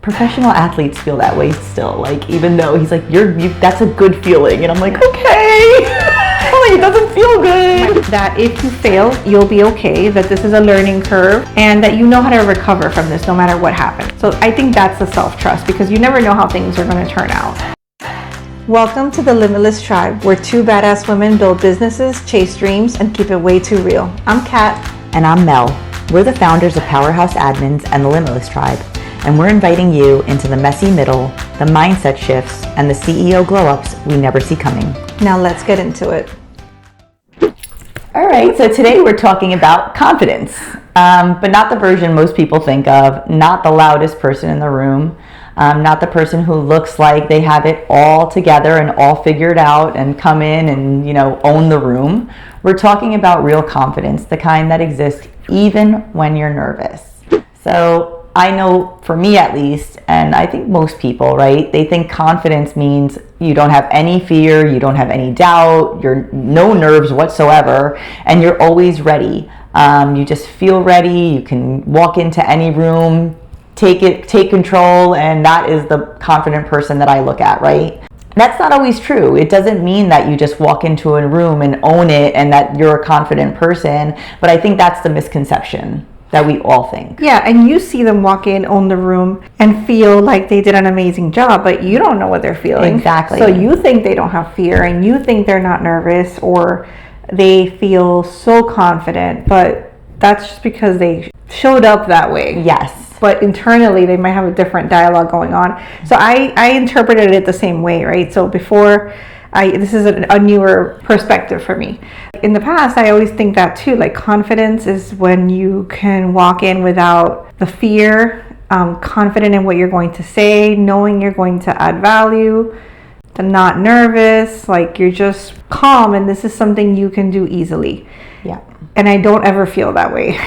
professional athletes feel that way still. Like, even though he's like, that's a good feeling. And I'm like, okay. I'm like, it doesn't feel good. That if you fail, you'll be okay, that this is a learning curve, and that you know how to recover from this no matter what happens. So I think that's the self-trust, because you never know how things are going to turn out. Welcome to the Limitless Tribe, where two badass women build businesses, chase dreams, and keep it way too real. I'm Kat. And I'm Mel. We're the founders of Powerhouse Admins and the Limitless Tribe. And we're inviting you into the messy middle, the mindset shifts, and the CEO glow-ups we never see coming. Now let's get into it. All right, so today we're talking about confidence, but not the version most people think of, not the loudest person in the room, not the person who looks like they have it all together and all figured out and come in and, own the room. We're talking about real confidence, the kind that exists even when you're nervous. So I know, for me at least, and I think most people, right, they think confidence means you don't have any fear, you don't have any doubt, you're no nerves whatsoever, and you're always ready. You just feel ready, you can walk into any room, take control, and that is the confident person that I look at, right? That's not always true. It doesn't mean that you just walk into a room and own it and that you're a confident person, but I think that's the misconception that we all think. Yeah, and you see them walk in, own the room, and feel like they did an amazing job, but you don't know what they're feeling. Exactly. So you think they don't have fear, and you think they're not nervous, or they feel so confident, but that's just because they showed up that way. Yes. But internally, they might have a different dialogue going on. So I interpreted it the same way, right? So before, this is a newer perspective for me. In the past, I always think that too, like confidence is when you can walk in without the fear, confident in what you're going to say, knowing you're going to add value, not nervous, like you're just calm, and this is something you can do easily. Yeah. And I don't ever feel that way.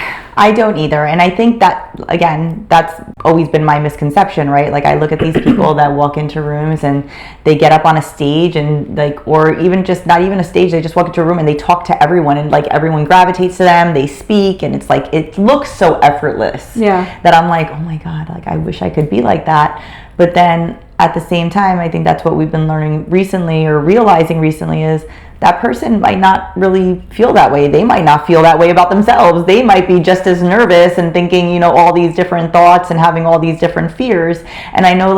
I don't either. And I think that, again, that's always been my misconception, right? Like, I look at these people that walk into rooms and they get up on a stage and or even just not even a stage, they just walk into a room and they talk to everyone and everyone gravitates to them, they speak, and it's it looks so effortless. Yeah. That I'm like, oh my God, I wish I could be like that. But then at the same time, I think that's what we've been learning recently or realizing recently is that person might not really feel that way. They might not feel that way about themselves. They might be just as nervous and thinking, all these different thoughts and having all these different fears. And I know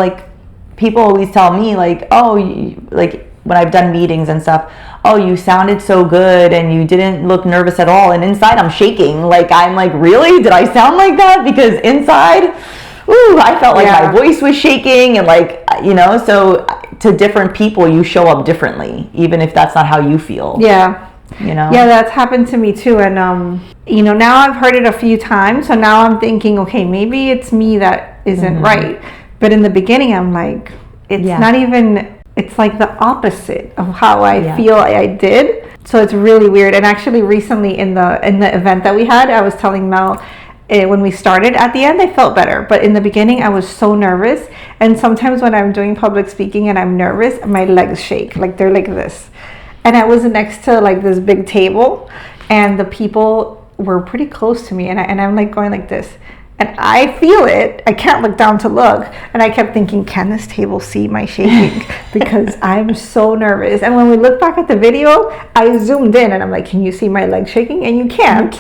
people always tell me when I've done meetings and stuff, oh, you sounded so good and you didn't look nervous at all. And inside I'm shaking. I'm like, really? Did I sound like that? Because inside, I felt like my voice was shaking and so to different people, you show up differently, even if that's not how you feel. Yeah. Yeah, that's happened to me too. And, now I've heard it a few times. So now I'm thinking, okay, maybe it's me that isn't right. But in the beginning, I'm like, it's not even, it's like the opposite of how I feel I did. So it's really weird. And actually recently in the event that we had, I was telling Mel, when we started, at the end I felt better, but in the beginning I was so nervous, and sometimes when I'm doing public speaking and I'm nervous, my legs shake, they're like this. And I was next to this big table, and the people were pretty close to me, and I'm going like this, and I feel it. I can't look down to look, and I kept thinking, can this table see my shaking? Because I'm so nervous. And when we look back at the video, I zoomed in and I'm like, can you see my legs shaking? And you can't.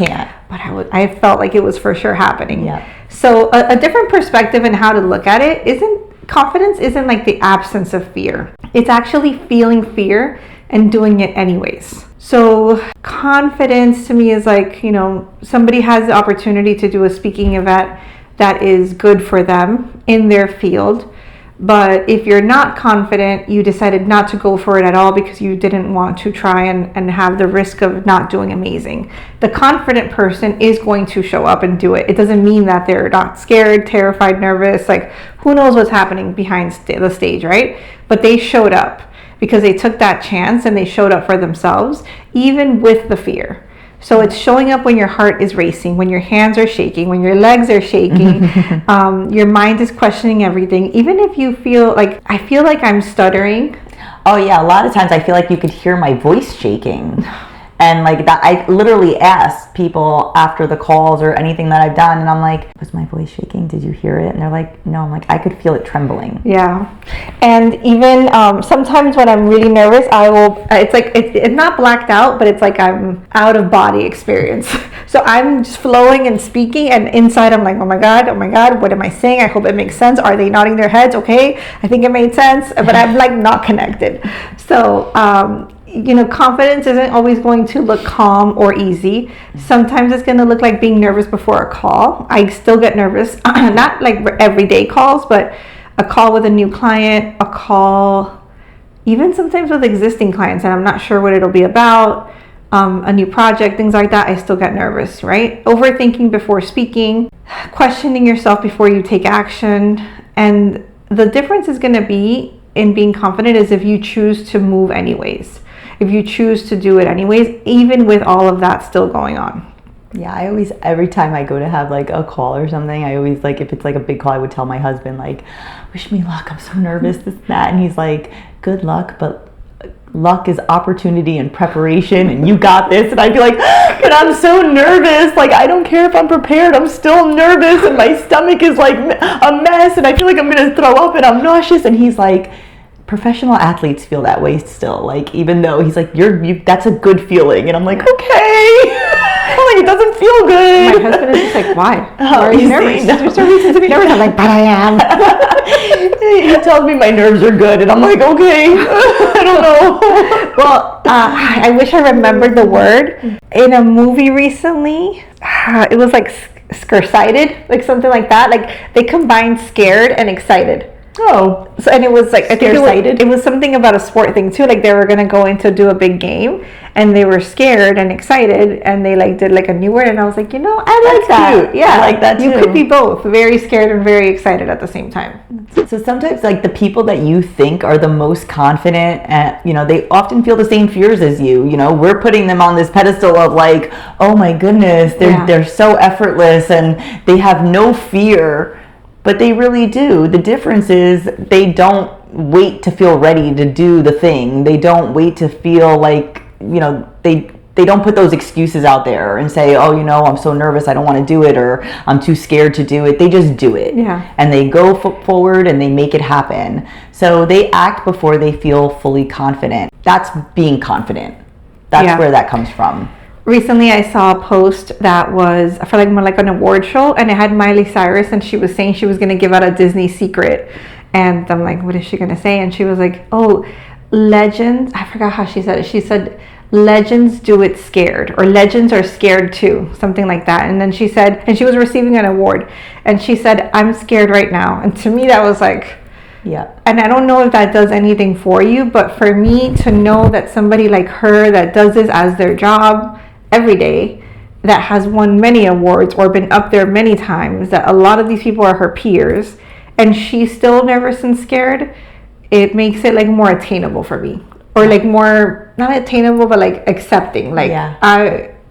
But I felt like it was for sure happening. Yeah. So a different perspective in how to look at it confidence isn't the absence of fear. It's actually feeling fear and doing it anyways. So confidence to me is somebody has the opportunity to do a speaking event that is good for them in their field. But if you're not confident, you decided not to go for it at all because you didn't want to try and have the risk of not doing amazing. The confident person is going to show up and do it. It doesn't mean that they're not scared, terrified, nervous. Who knows what's happening behind the stage, right? But they showed up because they took that chance and they showed up for themselves, even with the fear. So it's showing up when your heart is racing, when your hands are shaking, when your legs are shaking, your mind is questioning everything. Even if you feel I feel like I'm stuttering. Oh yeah, a lot of times I feel like you could hear my voice shaking. And like that, I literally ask people after the calls or anything that I've done, and I'm like, was my voice shaking? Did you hear it? And they're like, no. I'm like, I could feel it trembling. Yeah. And even sometimes when I'm really nervous, I will, it's like, it's not blacked out, but it's like I'm out of body experience. So I'm just flowing and speaking, and inside I'm like, oh my God, what am I saying? I hope it makes sense. Are they nodding their heads? Okay, I think it made sense, but I'm like not connected. So, confidence isn't always going to look calm or easy. Sometimes it's going to look like being nervous before a call. I still get nervous, not like everyday calls, but a call with a new client, a call even sometimes with existing clients, and I'm not sure what it'll be about, a new project, things like that. I still get nervous, right? Overthinking before speaking, questioning yourself before you take action. And the difference is going to be in being confident is if you choose to move anyways. If you choose to do it anyways, even with all of that still going on. Yeah, I always, every time I go to have like a call or something, I always like, if it's like a big call, I would tell my husband like, wish me luck, I'm so nervous, this, that. And he's like, good luck, but luck is opportunity and preparation, and you got this. And I'd be like, but I'm so nervous, like I don't care if I'm prepared, I'm still nervous, and my stomach is like a mess, and I feel like I'm gonna throw up, and I'm nauseous. And he's like, professional athletes feel that way still, like even though he's like, that's a good feeling. And I'm like, okay. I'm like, it doesn't feel good. My husband is just like, why are you nervous? There's no reason to be nervous. I'm like, but I am. He tells me my nerves are good, and I'm like, okay. I don't know. Well, I wish I remembered the word. In a movie recently, it was like scarcited, like something like that. Like they combined scared and excited. Oh, so, and it was like, I think excited. It was something about a sport thing too. Like they were gonna go in to do a big game, and they were scared and excited, and they like did like a new word, and I was like, I like that. Cute. Yeah, I like that too. You could be both, very scared and very excited at the same time. So sometimes, like the people that you think are the most confident, they often feel the same fears as you. We're putting them on this pedestal of like, oh my goodness, they're so effortless and they have no fear. But they really do. The difference is they don't wait to feel ready to do the thing. They don't wait to feel like, they don't put those excuses out there and say, oh, I'm so nervous, I don't want to do it, or I'm too scared to do it. They just do it. Yeah. And they go forward and they make it happen. So they act before they feel fully confident. That's being confident. That's where that comes from. Recently, I saw a post that was for like more like an award show, and it had Miley Cyrus, and she was saying she was going to give out a Disney secret. And I'm like, what is she going to say? And she was like, oh, legends. I forgot how she said it. She said, legends do it scared, or legends are scared too, something like that. And then she said, and she was receiving an award, and she said, I'm scared right now. And to me, that was like, yeah. And I don't know if that does anything for you, but for me to know that somebody like her that does this as their job every day, that has won many awards or been up there many times, that a lot of these people are her peers, and she's still nervous and scared, it makes it like more attainable for me, or like more, not attainable, but like accepting. Like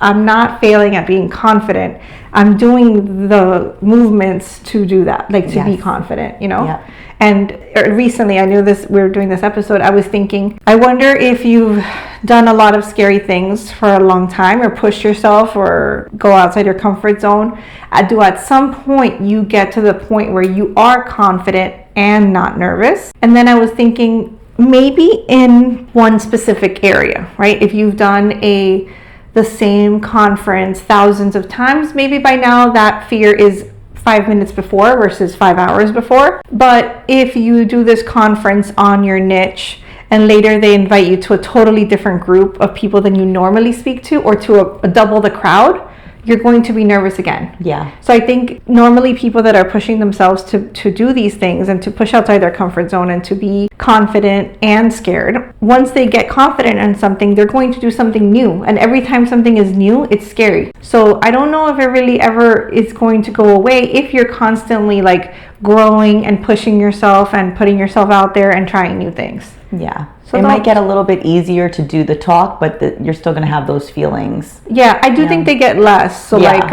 I'm not failing at being confident. I'm doing the movements to do that, like to be confident, Yeah. And recently, I knew this, we were doing this episode, I was thinking, I wonder if you've done a lot of scary things for a long time, or pushed yourself, or go outside your comfort zone. Do at some point you get to the point where you are confident and not nervous? And then I was thinking, maybe in one specific area, right? If you've done the same conference thousands of times, maybe by now that fear is 5 minutes before versus 5 hours before. But if you do this conference on your niche, and later they invite you to a totally different group of people than you normally speak to, or to a double the crowd, you're going to be nervous again. Yeah. So I think normally people that are pushing themselves to do these things and to push outside their comfort zone and to be confident and scared, once they get confident in something, they're going to do something new. And every time something is new, it's scary. So I don't know if it really ever is going to go away if you're constantly like growing and pushing yourself and putting yourself out there and trying new things. Yeah. So it might get a little bit easier to do the talk, but you're still going to have those feelings. Yeah, I do think they get less. So like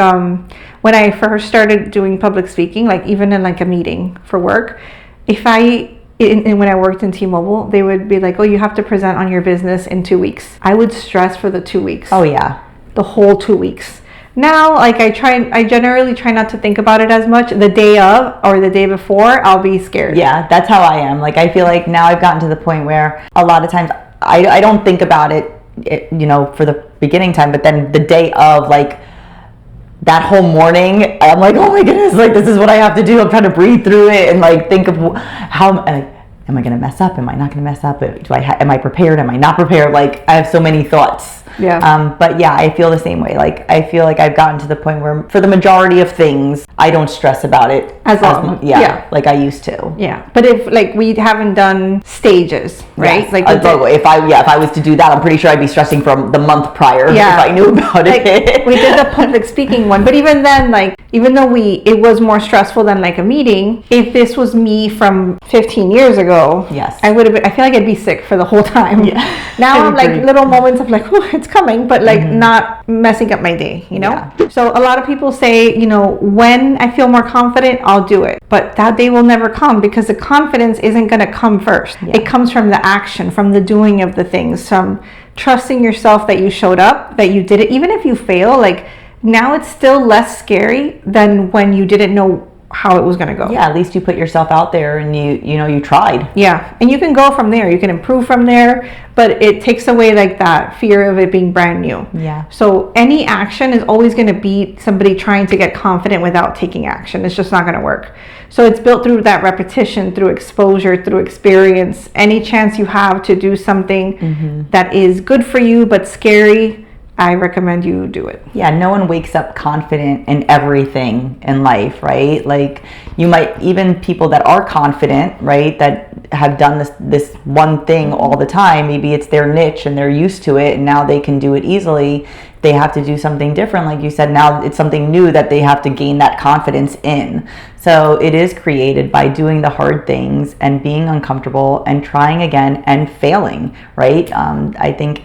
when I first started doing public speaking, like even in like a meeting for work, if I when I worked in T-Mobile, they would be like, oh, you have to present on your business in 2 weeks. I would stress for the 2 weeks. Oh yeah. The whole 2 weeks. Now, like I generally try not to think about it as much. The day of or the day before, I'll be scared. Yeah, that's how I am. Like, I feel like now I've gotten to the point where a lot of times I don't think about it, for the beginning time, but then the day of, like, that whole morning, I'm like, oh my goodness, like, this is what I have to do. I'm trying to breathe through it and, like, think of how, am I going to mess up? Am I not going to mess up? Am I prepared? Am I not prepared? Like, I have so many thoughts. Yeah. But yeah, I feel the same way. Like, I feel like I've gotten to the point where for the majority of things, I don't stress about it as long. like I used to. Yeah. But if, like, we haven't done stages, right? Yes. Like, if I was to do that, I'm pretty sure I'd be stressing from the month prior if I knew about it. We did the public speaking one, but even then, like, even though it was more stressful than like a meeting, if this was me from 15 years ago, yes, I feel like I'd be sick for the whole time. Yeah. Now I'm like little moments of like, oh, it's coming, but like not messing up my day, Yeah. So a lot of people say, when I feel more confident, I'll do it. But that day will never come because the confidence isn't going to come first. Yeah. It comes from the action, from the doing of the things, from trusting yourself that you showed up, that you did it. Even if you fail, like, now it's still less scary than when you didn't know how it was going to go. Yeah, at least you put yourself out there and you tried. Yeah, and you can go from there. You can improve from there, but it takes away like that fear of it being brand new. Yeah. So any action is always going to be somebody trying to get confident without taking action. It's just not going to work. So it's built through that repetition, through exposure, through experience. Any chance you have to do something that is good for you but scary, I recommend you do it. Yeah, no one wakes up confident in everything in life, right? Like, you might, even people that are confident, right, that have done this one thing all the time, maybe it's their niche and they're used to it and now they can do it easily. They have to do something different. Like you said, now it's something new that they have to gain that confidence in. So it is created by doing the hard things and being uncomfortable and trying again and failing, right? I think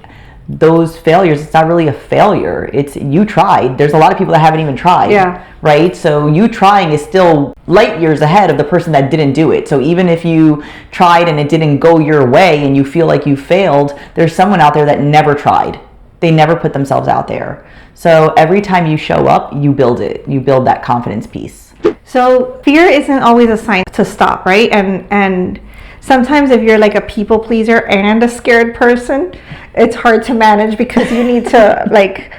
those failures, it's not really a failure. It's you tried. There's a lot of people that haven't even tried. Yeah. Right? So you trying is still light years ahead of the person that didn't do it. So even if you tried and it didn't go your way and you feel like you failed, there's someone out there that never tried. They never put themselves out there. So every time you show up, you build it. You build that confidence piece. So fear isn't always a sign to stop, right? And sometimes if you're like a people pleaser and a scared person, it's hard to manage because you need to, like,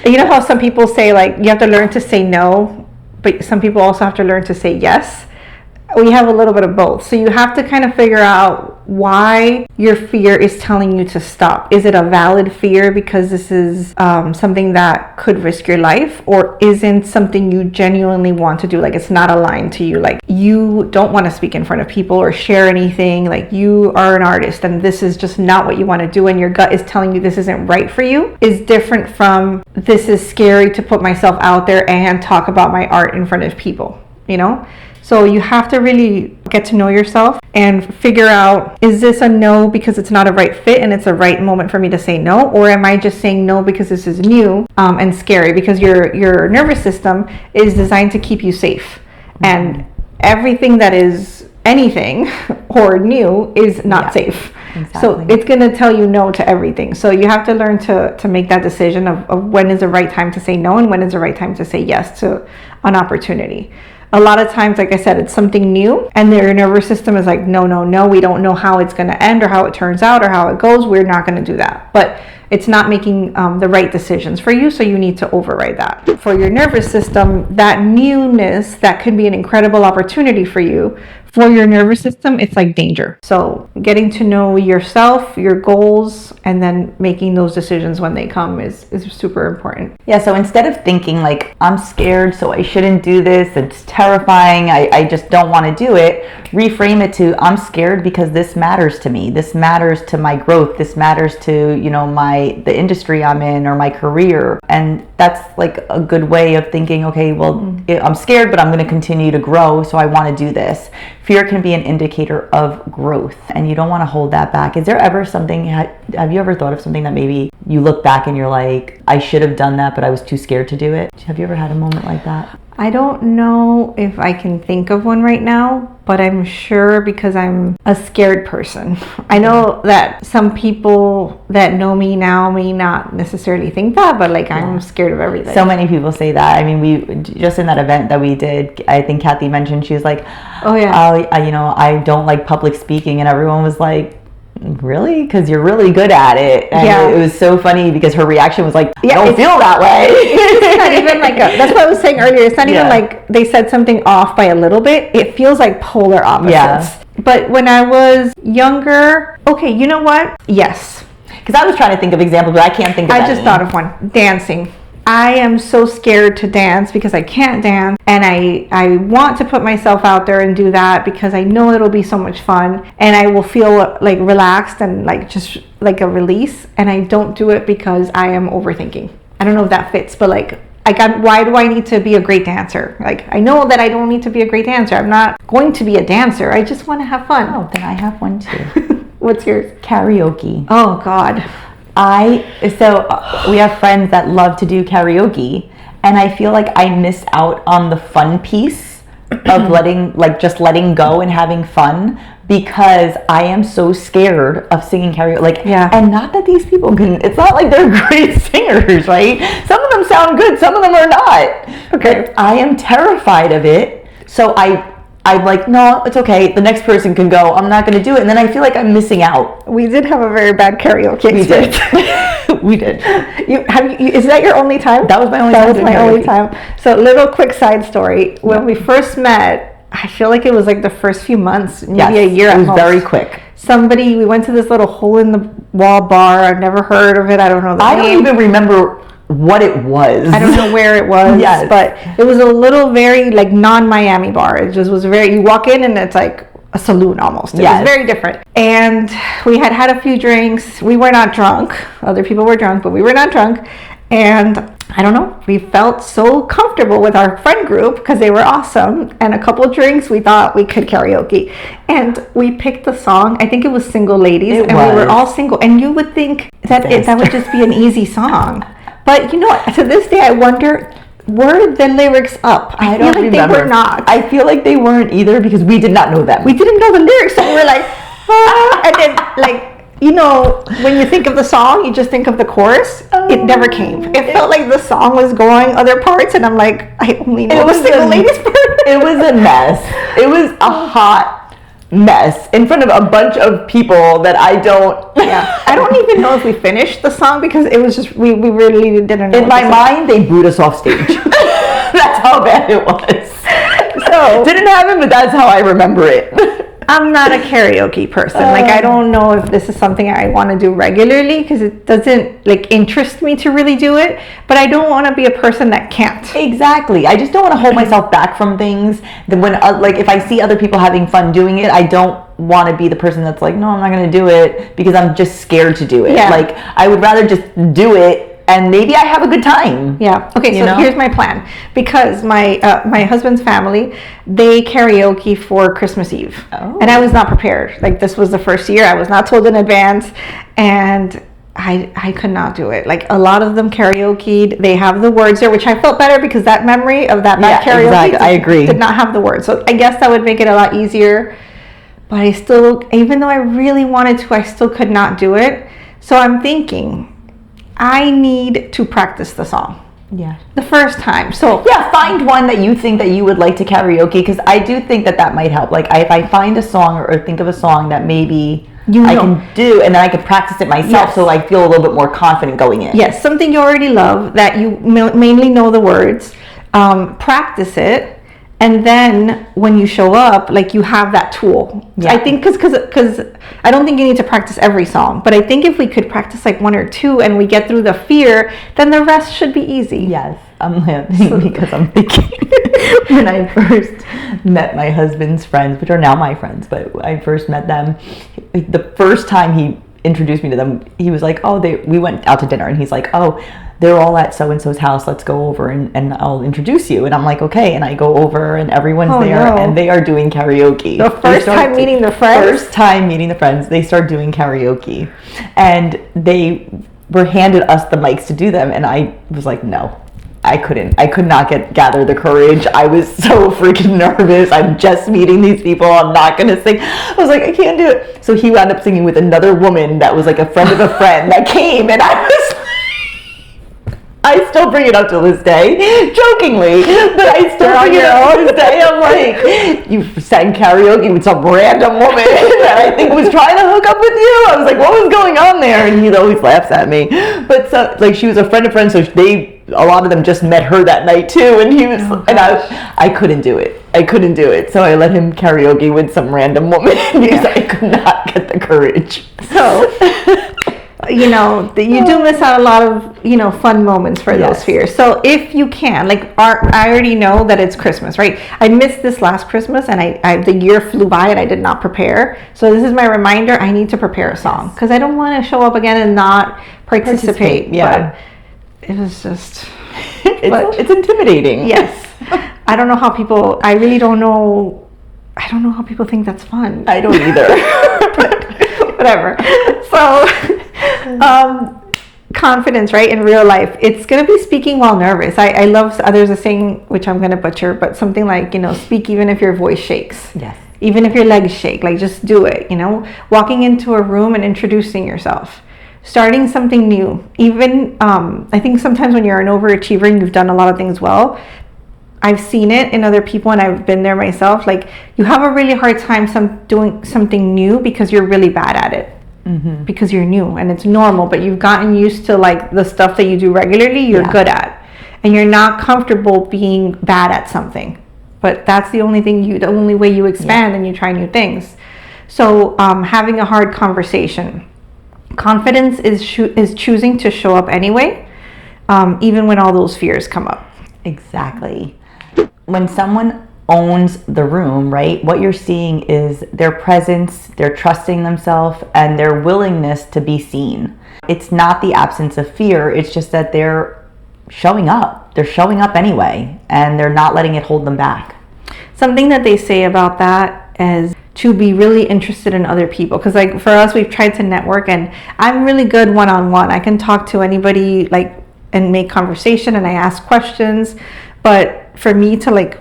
you know how some people say, like, you have to learn to say no, but some people also have to learn to say yes. We have a little bit of both. So you have to kind of figure out why your fear is telling you to stop. Is it a valid fear because this is something that could risk your life, or isn't something you genuinely want to do? Like, it's not aligned to you. Like, you don't want to speak in front of people or share anything. Like, you are an artist and this is just not what you want to do, and your gut is telling you this isn't right for you, is different from this is scary to put myself out there and talk about my art in front of people, So you have to really get to know yourself and figure out, is this a no because it's not a right fit and it's a right moment for me to say no? Or am I just saying no because this is new and scary? Because your nervous system is designed to keep you safe. And everything that is anything or new is not safe. Exactly. So it's going to tell you no to everything. So you have to learn to make that decision of when is the right time to say no and when is the right time to say yes to an opportunity. A lot of times, like I said, it's something new and their nervous system is like, no, we don't know how it's going to end or how it turns out or how it goes. We're not going to do that. But it's not making the right decisions for you, so you need to override that. For your nervous system, that newness, that could be an incredible opportunity for you. For your nervous system, it's like danger. So getting to know yourself, your goals, and then making those decisions when they come is super important. Yeah, so instead of thinking like, I'm scared, so I shouldn't do this, it's terrifying, I just don't want to do it, reframe it to, I'm scared because this matters to me. This matters to my growth. This matters to, the industry I'm in or my career. And that's like a good way of thinking, okay, well, I'm scared, but I'm going to continue to grow, so I want to do this. Fear can be an indicator of growth, and you don't want to hold that back. Is there ever something, have you ever thought of something that maybe you look back and you're like, I should have done that, but I was too scared to do it? Have you ever had a moment like that? I don't know if I can think of one right now, but I'm sure because I'm a scared person. I know that some people that know me now may not necessarily think that, but like I'm scared of everything. So many people say that. I mean, we just in that event that we did, I think Cathy mentioned, she was like, I don't like public speaking, and everyone was like, really? Because you're really good at it. And it was so funny because her reaction was like, I don't feel that way. It's not even like that's what I was saying earlier. It's not even like they said something off by a little bit. It feels like polar opposites. Yeah. But when I was younger, okay, you know what? Yes. Because I was trying to think of examples, but I can't think of any. I just thought of one. Dancing. I am so scared to dance because I can't dance, and I want to put myself out there and do that because I know it'll be so much fun and I will feel like relaxed and like just like a release, and I don't do it because I am overthinking. I don't know if that fits, but like why do I need to be a great dancer? Like, I know that I don't need to be a great dancer. I'm not going to be a dancer. I just want to have fun. Oh, then I have one too. What's yours? Karaoke. Oh God. We have friends that love to do karaoke, and I feel like I miss out on the fun piece of just letting go and having fun, because I am so scared of singing karaoke. And not that these people it's not like they're great singers, right? Some of them sound good, some of them are not. Okay. But I am terrified of it, so I'm like, no, it's okay. The next person can go. I'm not going to do it. And then I feel like I'm missing out. We did have a very bad karaoke experience. We did. Is that your only time? That was my only time. That was my only time. So, little quick side story. When we first met, I feel like it was like the first few months, maybe a year at most. It was very quick. We went to this little hole in the wall bar. I've never heard of it. I don't know the name. I don't even remember what it was. I don't know where it was, but it was a little very like non-Miami bar. It just was very, you walk in and it's like a saloon almost. It was very different. And we had a few drinks. We were not drunk. Other people were drunk, but we were not drunk. And I don't know, we felt so comfortable with our friend group because they were awesome. And a couple drinks, we thought we could karaoke. And we picked the song. I think it was Single Ladies. We were all single. And you would think that that would just be an easy song. But you know what? To this day, I wonder, were the lyrics up? I feel like remember. They were not. I feel like they weren't either because we did not know them. We didn't know the lyrics, so we were like, and then like, you know, when you think of the song, you just think of the chorus. It never came. It felt like the song was going other parts, and I'm like, I only know the Single Ladies part. It was a mess. It was a hot mess in front of a bunch of people that I don't even know if we finished the song because it was just we really didn't know. In my mind, they booed us off stage. That's how bad it was. So didn't happen, but that's how I remember it. I'm not a karaoke person. Like, I don't know if this is something I want to do regularly because it doesn't like interest me to really do it, but I don't want to be a person that can't. Exactly. I just don't want to hold myself back from things. That when like if I see other people having fun doing it, I don't want to be the person that's like, no, I'm not going to do it because I'm just scared to do it. Yeah. Like, I would rather just do it and maybe I have a good time. Yeah. Okay, so here's my plan. Because my husband's family, they karaoke for Christmas Eve. Oh. And I was not prepared. Like, this was the first year. I was not told in advance. And I could not do it. Like, a lot of them karaoke'd. They have the words there, which I felt better because that memory of that bad karaoke exactly. I agree. Did not have the words. So I guess that would make it a lot easier. But I still, even though I really wanted to, I still could not do it. So I'm thinking, I need to practice the song. Yeah. The first time. So yeah, find one that you think that you would like to karaoke, because I do think that might help. Like, if I find a song or think of a song that maybe I can do, and then I can practice it myself, so I feel a little bit more confident going in. Yes, something you already love that you mainly know the words. Practice it. And then when you show up, like, you have that tool. Yeah. I think because I don't think you need to practice every song, but I think if we could practice like one or two and we get through the fear, then the rest should be easy. Yes, I'm laughing because I'm thinking when I first met my husband's friends, which are now my friends, but I first met them, the first time he introduced me to them, he was like, we went out to dinner, and he's like, they're all at so-and-so's house, let's go over and I'll introduce you. And I'm like, okay. And I go over and everyone's there and they are doing karaoke. The first time meeting the friends, they start doing karaoke. And they were handed us the mics to do them. And I was like, no, I could not gather the courage. I was so freaking nervous. I'm just meeting these people. I'm not going to sing. I was like, I can't do it. So he wound up singing with another woman that was like a friend of a friend that came, and I was I still bring it up to this day, jokingly, but I still bring it up to this day. I'm like, you sang karaoke with some random woman that I think was trying to hook up with you. I was like, what was going on there? And he always laughs at me. But so, like, she was a friend of friends, so a lot of them just met her that night too. And he was, and I couldn't do it. I couldn't do it. So I let him karaoke with some random woman because I could not get the courage. So, you do miss out a lot of, fun moments for those fears. So if you can, I already know that it's Christmas, right? I missed this last Christmas, and the year flew by and I did not prepare. So this is my reminder. I need to prepare a song because I don't want to show up again and not participate. Yeah. But it was just... It's intimidating. Yes. I don't know how people... I really don't know... I don't know how people think that's fun. I don't either. But whatever. So... confidence, right, in real life, it's going to be speaking while nervous. I love, there's a saying which I'm going to butcher, but something like, speak even if your voice shakes. Yes. Even if your legs shake, just do it. Walking into a room and introducing yourself, starting something new. Even I think sometimes when you're an overachiever and you've done a lot of things well, I've seen it in other people and I've been there myself, you have a really hard time doing something new because you're really bad at it. Mm-hmm. Because you're new and it's normal, but you've gotten used to the stuff that you do regularly, you're good at, and you're not comfortable being bad at something. But that's the only way you expand and you try new things. So having a hard conversation. Confidence is choosing to show up anyway, even when all those fears come up. Exactly. When someone owns the room, right? What you're seeing is their presence, their trusting themselves, and their willingness to be seen. It's not the absence of fear, it's just that they're showing up. They're showing up anyway, and they're not letting it hold them back. Something that they say about that is to be really interested in other people. Because for us, we've tried to network, and I'm really good one-on-one. I can talk to anybody and make conversation, and I ask questions. But for me to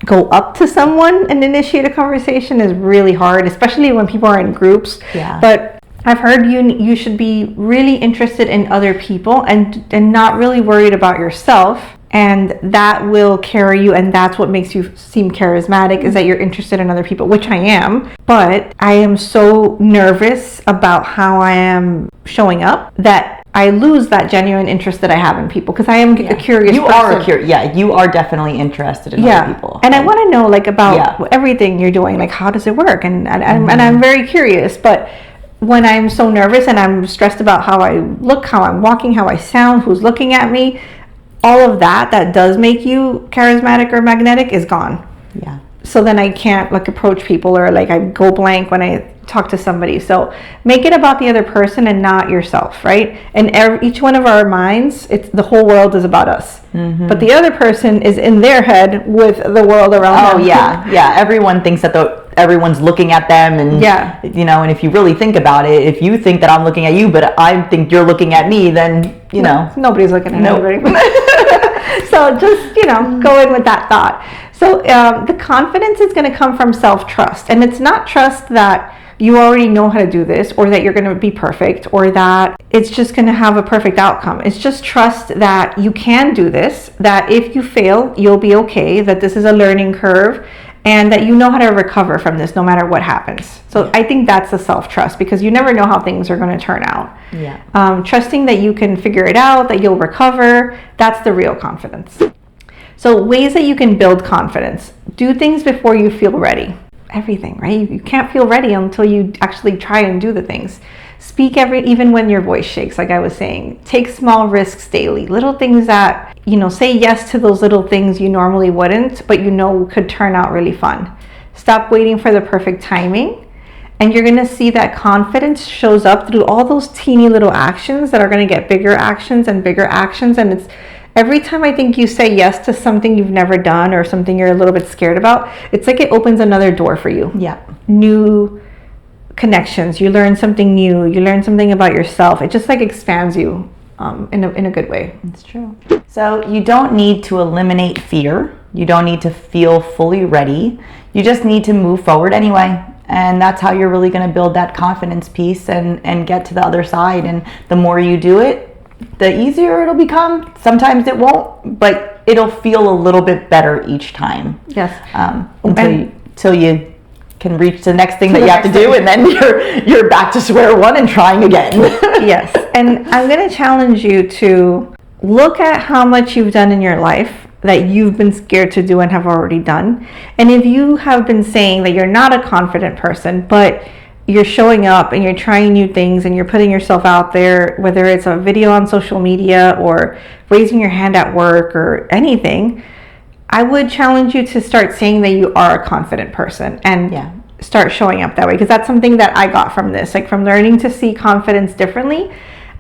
go up to someone and initiate a conversation is really hard, especially when people are in groups. Yeah. But I've heard you should be really interested in other people and not really worried about yourself, and that will carry you, and that's what makes you seem charismatic, is that you're interested in other people, which I am. But I am so nervous about how I am showing up that I lose that genuine interest that I have in people, because I am a curious person. You are definitely interested in other people. And I want to know about everything you're doing, how does it work? And I'm very curious, but when I'm so nervous and I'm stressed about how I look, how I'm walking, how I sound, who's looking at me, all of that does make you charismatic or magnetic is gone. Yeah. So then I can't approach people, or I go blank when I talk to somebody. So make it about the other person and not yourself, right? And each one of our minds, the whole world is about us. Mm-hmm. But the other person is in their head with the world around them. Oh yeah. Everyone thinks that everyone's looking at them, and and if you really think about it, if you think that I'm looking at you, but I think you're looking at me, then nobody's looking at anybody. So just go in with that thought. So the confidence is going to come from self-trust, and it's not trust that you already know how to do this, or that you're going to be perfect, or that it's just going to have a perfect outcome. It's just trust that you can do this, that if you fail, you'll be okay, that this is a learning curve, and that you know how to recover from this no matter what happens. So I think that's the self-trust, because you never know how things are going to turn out. Yeah. Trusting that you can figure it out, that you'll recover, that's the real confidence. So ways that you can build confidence. Do things before you feel ready. Everything, right? You can't feel ready until you actually try and do the things. Speak even when your voice shakes, like I was saying. Take small risks daily. Little things that, say yes to those little things you normally wouldn't, but could turn out really fun. Stop waiting for the perfect timing. And you're going to see that confidence shows up through all those teeny little actions that are going to get bigger actions and bigger actions. And it's every time I think you say yes to something you've never done, or something you're a little bit scared about, it's like it opens another door for you. Yeah. New connections. You learn something new. You learn something about yourself. It just expands you in a good way. It's true. So you don't need to eliminate fear. You don't need to feel fully ready. You just need to move forward anyway. And that's how you're really going to build that confidence piece and get to the other side. And the more you do it, the easier it'll become. Sometimes it won't, but it'll feel a little bit better each time. Yes. Until you can reach the next thing that you have to do, and then you're back to square one and trying again. Yes. And I'm going to challenge you to look at how much you've done in your life that you've been scared to do and have already done. And if you have been saying that you're not a confident person, but you're showing up and you're trying new things and you're putting yourself out there, whether it's a video on social media or raising your hand at work or anything, I would challenge you to start saying that you are a confident person and start showing up that way. Because that's something that I got from this, like from learning to see confidence differently.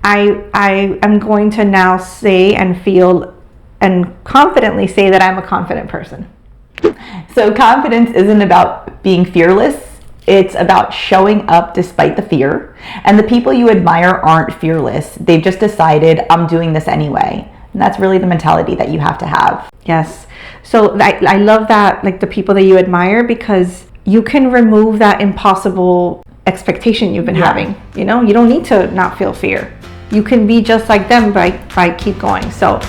I am going to now say and feel and confidently say that I'm a confident person. So confidence isn't about being fearless. It's about showing up despite the fear. And the people you admire aren't fearless. They've just decided, I'm doing this anyway. And that's really the mentality that you have to have. Yes. So I love that, like the people that you admire, because you can remove that impossible expectation you've been having. You know, you don't need to not feel fear. You can be just like them by keep going. So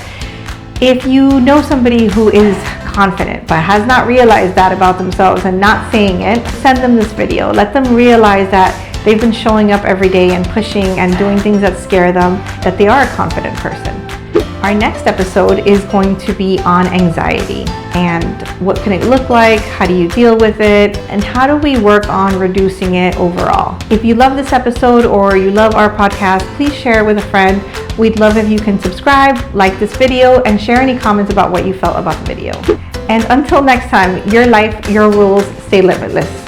if you know somebody who is confident but has not realized that about themselves and not saying it, send them this video. Let them realize that they've been showing up every day and pushing and doing things that scare them, that they are a confident person. Our next episode is going to be on anxiety and what can it look like, how do you deal with it, and how do we work on reducing it overall. If you love this episode or you love our podcast, please share it with a friend. We'd love if you can subscribe, like this video, and share any comments about what you felt about the video. And until next time, your life, your rules, stay limitless.